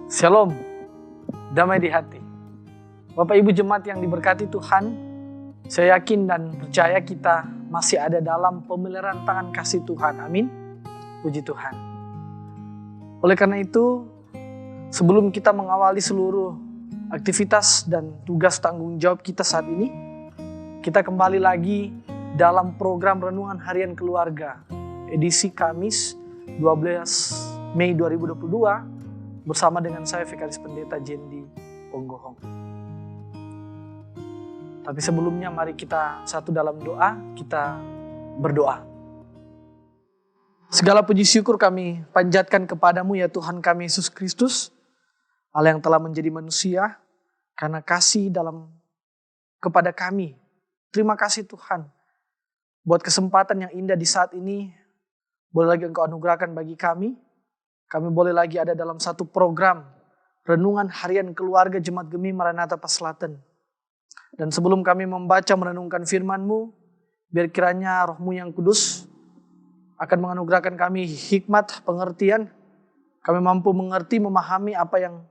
Shalom, damai di hati. Bapak Ibu jemaat yang diberkati Tuhan, saya yakin dan percaya kita masih ada dalam pemeliharaan tangan kasih Tuhan. Amin. Puji Tuhan. Oleh karena itu, sebelum kita mengawali seluruh aktivitas dan tugas tanggung jawab kita saat ini, kita kembali lagi dalam program Renungan Harian Keluarga, edisi Kamis 12 Mei 2022, bersama dengan saya Vikaris Pendeta Jendi Ponggohong. Tapi sebelumnya mari kita satu dalam doa, kita berdoa. Segala puji syukur kami panjatkan kepadamu ya Tuhan kami Yesus Kristus, Allah yang telah menjadi manusia, karena kasih kepada kami. Terima kasih Tuhan, buat kesempatan yang indah di saat ini, boleh lagi Engkau anugerahkan bagi kami. Kami boleh lagi ada dalam satu program Renungan Harian Keluarga Jemaat Gemi Maranatha Paslaten. Dan sebelum kami membaca merenungkan firman-Mu, biar kiranya Roh-Mu yang kudus akan menganugerahkan kami hikmat, pengertian. Kami mampu mengerti, memahami apa yang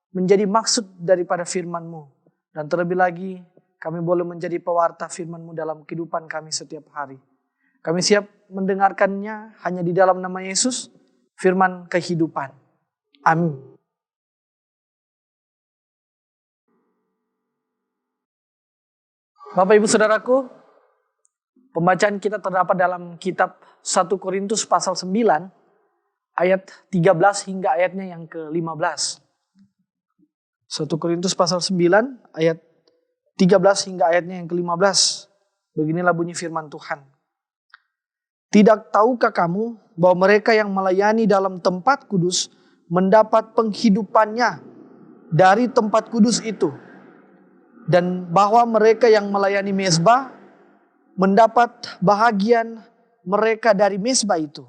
menjadi maksud daripada firman-Mu. Dan terlebih lagi, kami boleh menjadi pewarta firman-Mu dalam kehidupan kami setiap hari. Kami siap mendengarkannya hanya di dalam nama Yesus, firman kehidupan. Amin. Bapak Ibu Saudaraku, pembacaan kita terdapat dalam kitab 1 Korintus pasal 9 ayat 13 hingga ayatnya yang ke-15. 1 Korintus pasal 9 ayat 13 hingga ayatnya yang ke-15. Beginilah bunyi firman Tuhan. Tidak tahukah kamu bahwa mereka yang melayani dalam tempat kudus mendapat penghidupannya dari tempat kudus itu, dan bahwa mereka yang melayani mezbah mendapat bahagian mereka dari mezbah itu.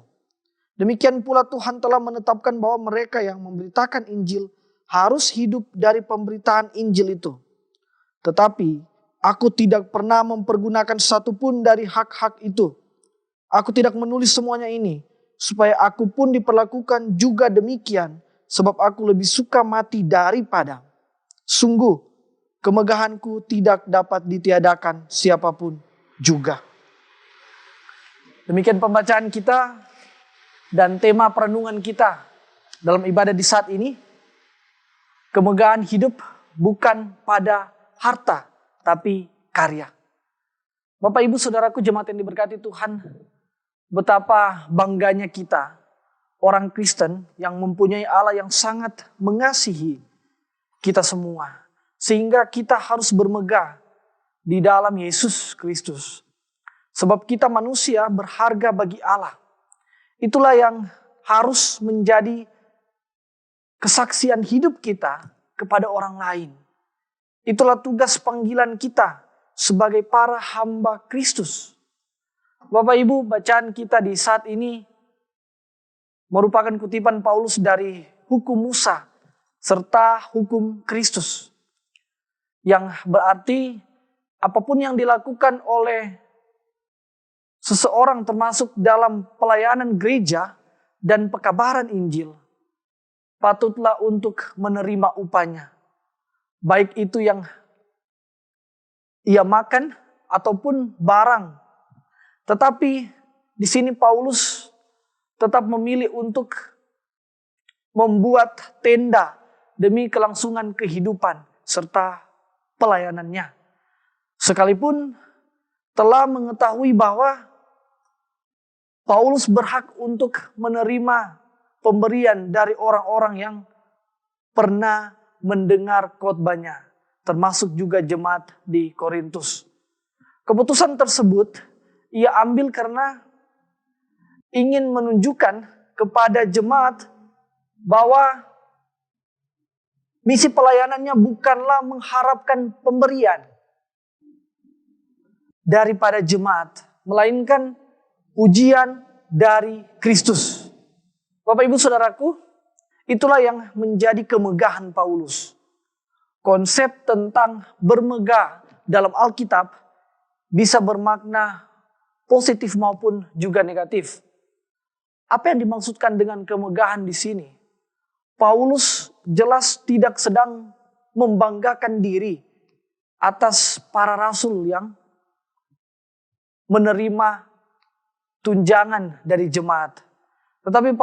Demikian pula Tuhan telah menetapkan bahwa mereka yang memberitakan Injil harus hidup dari pemberitaan Injil itu. Tetapi aku tidak pernah mempergunakan satupun dari hak-hak itu. Aku tidak menulis semuanya ini supaya aku pun diperlakukan juga demikian, sebab aku lebih suka mati daripada. Sungguh, kemegahanku tidak dapat ditiadakan siapapun juga. Demikian pembacaan kita dan tema perenungan kita dalam ibadah di saat ini. Kemegahan hidup bukan pada harta, tapi karya. Bapak Ibu Saudaraku jemaat yang diberkati Tuhan, betapa bangganya kita, orang Kristen yang mempunyai Allah yang sangat mengasihi kita semua. Sehingga kita harus bermegah di dalam Yesus Kristus. Sebab kita manusia berharga bagi Allah. Itulah yang harus menjadi kesaksian hidup kita kepada orang lain. Itulah tugas panggilan kita sebagai para hamba Kristus. Bapak Ibu, bacaan kita di saat ini merupakan kutipan Paulus dari hukum Musa serta hukum Kristus. Yang berarti apapun yang dilakukan oleh seseorang termasuk dalam pelayanan gereja dan pekabaran Injil, patutlah untuk menerima upahnya. Baik itu yang ia makan ataupun barang. Tetapi di sini Paulus tetap memilih untuk membuat tenda demi kelangsungan kehidupan serta pelayanannya. Sekalipun telah mengetahui bahwa Paulus berhak untuk menerima pemberian dari orang-orang yang pernah mendengar khotbahnya, termasuk juga jemaat di Korintus. Keputusan tersebut ia ambil karena ingin menunjukkan kepada jemaat bahwa misi pelayanannya bukanlah mengharapkan pemberian daripada jemaat, melainkan pujian dari Kristus. Bapak Ibu Saudaraku, itulah yang menjadi kemegahan Paulus. Konsep tentang bermegah dalam Alkitab bisa bermakna positif maupun juga negatif. Apa yang dimaksudkan dengan kemegahan di sini? Paulus jelas tidak sedang membanggakan diri atas para rasul yang menerima tunjangan dari jemaat. Tetapi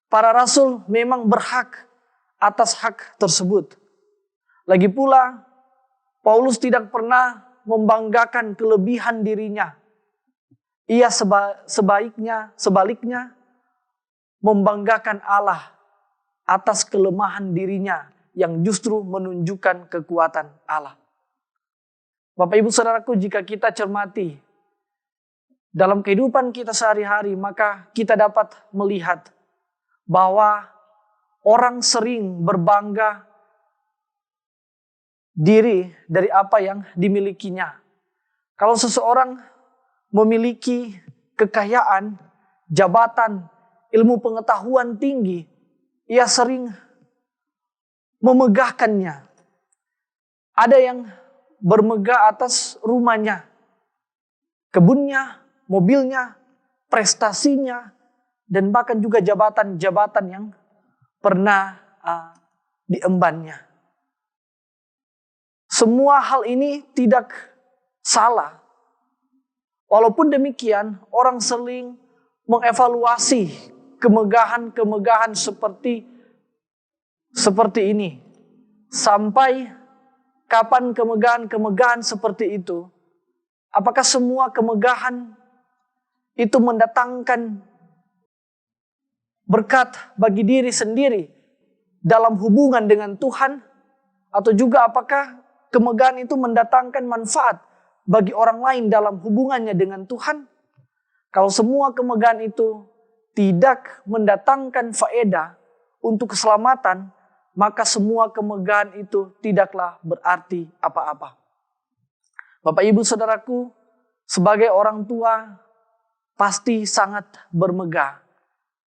para rasul memang berhak atas hak tersebut. Lagi pula, Paulus tidak pernah membanggakan kelebihan dirinya. Ia sebaliknya membanggakan Allah atas kelemahan dirinya yang justru menunjukkan kekuatan Allah. Bapak Ibu Saudaraku, jika kita cermati dalam kehidupan kita sehari-hari, maka kita dapat melihat bahwa orang sering berbangga diri dari apa yang dimilikinya. Kalau seseorang memiliki kekayaan, jabatan, ilmu pengetahuan tinggi, ia sering memegahkannya. Ada yang bermegah atas rumahnya, kebunnya, mobilnya, prestasinya, dan bahkan juga jabatan-jabatan yang pernah diembannya. Semua hal ini tidak salah. Walaupun demikian, orang sering mengevaluasi kemegahan-kemegahan seperti ini. Sampai kapan kemegahan-kemegahan seperti itu? Apakah semua kemegahan itu mendatangkan berkat bagi diri sendiri dalam hubungan dengan Tuhan? Atau juga apakah kemegahan itu mendatangkan manfaat bagi orang lain dalam hubungannya dengan Tuhan? Kalau semua kemegahan itu tidak mendatangkan faedah untuk keselamatan, maka semua kemegahan itu tidaklah berarti apa-apa. Bapak Ibu Saudaraku, sebagai orang tua pasti sangat bermegah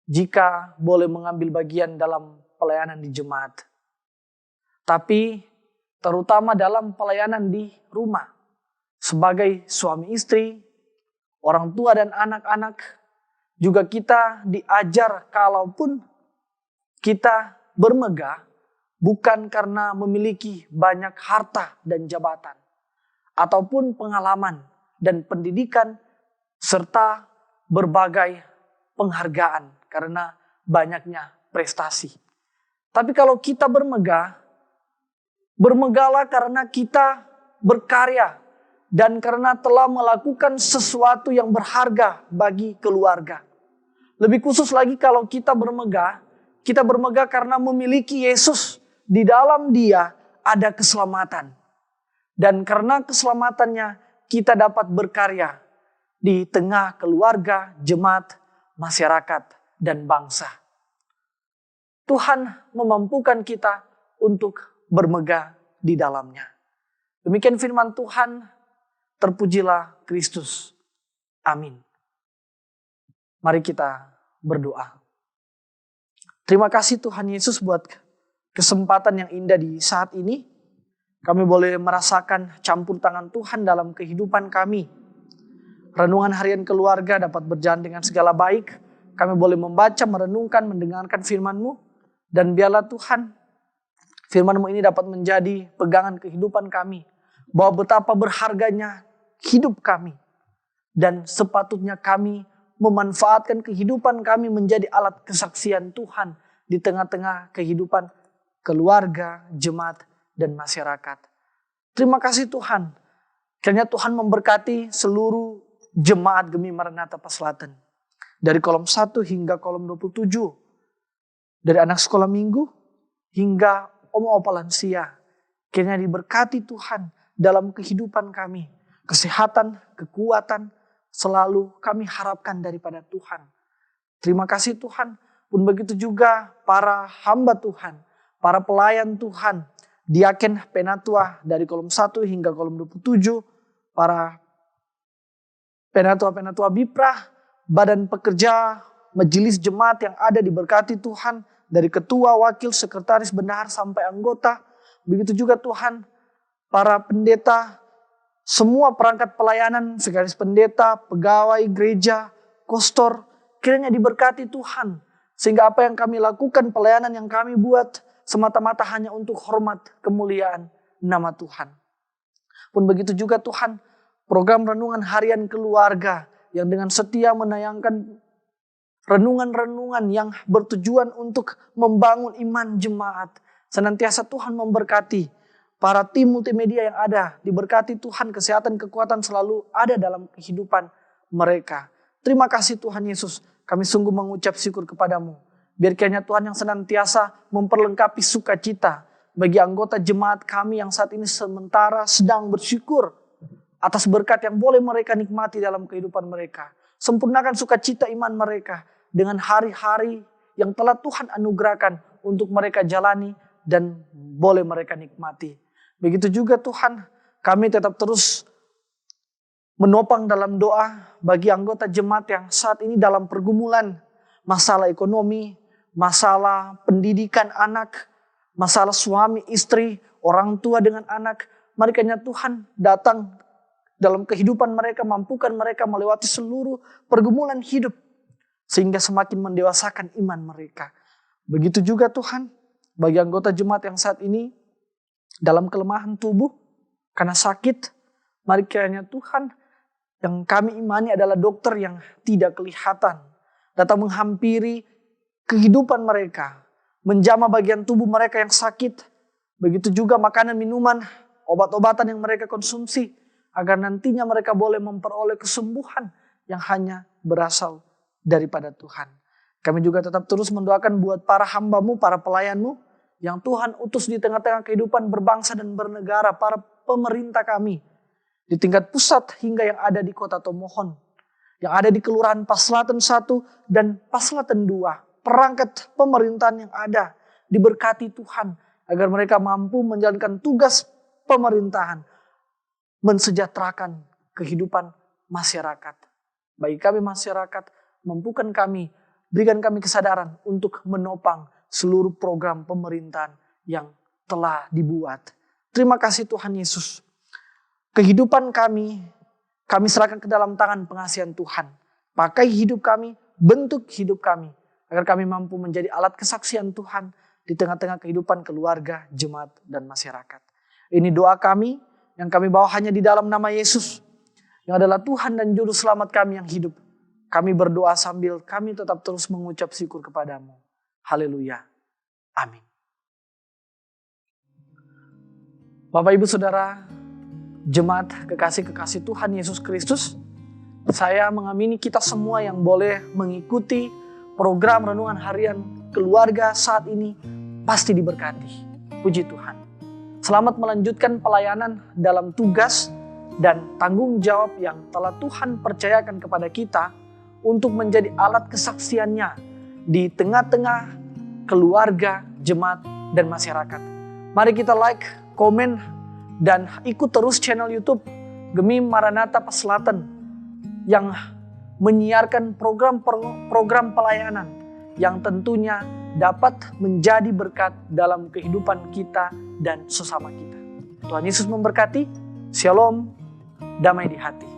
jika boleh mengambil bagian dalam pelayanan di jemaat. Tapi terutama dalam pelayanan di rumah, sebagai suami istri, orang tua dan anak-anak, juga kita diajar kalaupun kita bermegah bukan karena memiliki banyak harta dan jabatan, ataupun pengalaman dan pendidikan, serta berbagai penghargaan karena banyaknya prestasi. Tapi kalau kita bermegahlah karena kita berkarya dan karena telah melakukan sesuatu yang berharga bagi keluarga. Lebih khusus lagi kalau kita bermegah karena memiliki Yesus. Di dalam Dia ada keselamatan. Dan karena keselamatannya kita dapat berkarya di tengah keluarga, jemaat, masyarakat, dan bangsa. Tuhan memampukan kita untuk bermegah di dalamnya. Demikian firman Tuhan, terpujilah Kristus. Amin. Mari kita berdoa. Terima kasih Tuhan Yesus buat kesempatan yang indah di saat ini. Kami boleh merasakan campur tangan Tuhan dalam kehidupan kami. Renungan harian keluarga dapat berjalan dengan segala baik. Kami boleh membaca, merenungkan, mendengarkan firman-Mu. Dan biarlah Tuhan, firman-Mu ini dapat menjadi pegangan kehidupan kami. Bahwa betapa berharganya hidup kami. Dan sepatutnya kami memanfaatkan kehidupan kami menjadi alat kesaksian Tuhan di tengah-tengah kehidupan keluarga, jemaat, dan masyarakat. Terima kasih Tuhan. Kiranya Tuhan memberkati seluruh jemaat Gemi Maranatha Paslaten. Dari kolom 1 hingga kolom 27. Dari anak sekolah minggu hingga om-opa lansia. Kiranya diberkati Tuhan dalam kehidupan kami. Kesehatan, kekuatan, selalu kami harapkan daripada Tuhan. Terima kasih Tuhan. Pun begitu juga para hamba Tuhan, para pelayan Tuhan, Diaken Penatua dari kolom 1 hingga kolom 27, para Penatua-Penatua Biprah, badan pekerja, majelis jemaat yang ada diberkati Tuhan, dari ketua, wakil, sekretaris, bendahar sampai anggota. Begitu juga Tuhan, para pendeta, semua perangkat pelayanan, sekretaris pendeta, pegawai gereja, kostor, kiranya diberkati Tuhan Sehingga apa yang kami lakukan, pelayanan yang kami buat, semata-mata hanya untuk hormat, kemuliaan nama Tuhan. Pun begitu juga Tuhan, program renungan harian keluarga yang dengan setia menayangkan renungan-renungan yang bertujuan untuk membangun iman jemaat. Senantiasa Tuhan memberkati para tim multimedia yang ada. Diberkati Tuhan, kesehatan, kekuatan selalu ada dalam kehidupan mereka. Terima kasih Tuhan Yesus. Kami sungguh mengucap syukur kepadamu. Biar kiranya Tuhan yang senantiasa memperlengkapi sukacita bagi anggota jemaat kami yang saat ini sementara sedang bersyukur atas berkat yang boleh mereka nikmati dalam kehidupan mereka. Sempurnakan sukacita iman mereka dengan hari-hari yang telah Tuhan anugerahkan untuk mereka jalani dan boleh mereka nikmati. Begitu juga Tuhan, kami tetap terus menopang dalam doa bagi anggota jemaat yang saat ini dalam pergumulan masalah ekonomi, masalah pendidikan anak, masalah suami, istri, orang tua dengan anak. Mari kiranya Tuhan datang dalam kehidupan mereka, mampukan mereka melewati seluruh pergumulan hidup sehingga semakin mendewasakan iman mereka. Begitu juga Tuhan, bagi anggota jemaat yang saat ini dalam kelemahan tubuh karena sakit, mari kiranya Tuhan, yang kami imani adalah dokter yang tidak kelihatan, datang menghampiri kehidupan mereka, menjamah bagian tubuh mereka yang sakit. Begitu juga makanan, minuman, obat-obatan yang mereka konsumsi, agar nantinya mereka boleh memperoleh kesembuhan yang hanya berasal daripada Tuhan. Kami juga tetap terus mendoakan buat para hamba-Mu, para pelayan-Mu, yang Tuhan utus di tengah-tengah kehidupan berbangsa dan bernegara, para pemerintah kami, di tingkat pusat hingga yang ada di Kota Tomohon, yang ada di Kelurahan Paslatan 1 dan Paslatan 2, perangkat pemerintahan yang ada, diberkati Tuhan, agar mereka mampu menjalankan tugas pemerintahan, mensejahterakan kehidupan masyarakat. Bagi kami masyarakat, mampukan kami, berikan kami kesadaran untuk menopang seluruh program pemerintahan yang telah dibuat. Terima kasih Tuhan Yesus. Kehidupan kami serahkan ke dalam tangan pengasihan Tuhan. Pakai hidup kami, bentuk hidup kami, agar kami mampu menjadi alat kesaksian Tuhan di tengah-tengah kehidupan keluarga, jemaat, dan masyarakat. Ini doa kami yang kami bawa hanya di dalam nama Yesus, yang adalah Tuhan dan Juru Selamat kami yang hidup. Kami berdoa sambil kami tetap terus mengucap syukur kepadamu. Haleluya. Amin. Bapak, Ibu, Saudara, jemaat kekasih-kekasih Tuhan Yesus Kristus, saya mengamini kita semua yang boleh mengikuti program renungan harian keluarga saat ini pasti diberkati. Puji Tuhan. Selamat melanjutkan pelayanan dalam tugas dan tanggung jawab yang telah Tuhan percayakan kepada kita untuk menjadi alat kesaksiannya di tengah-tengah keluarga, jemaat, dan masyarakat. Mari kita like, komen, dan ikut terus channel YouTube Gemim Maranatha Paslatan yang menyiarkan program pelayanan yang tentunya dapat menjadi berkat dalam kehidupan kita dan sesama kita. Tuhan Yesus memberkati. Shalom, damai di hati.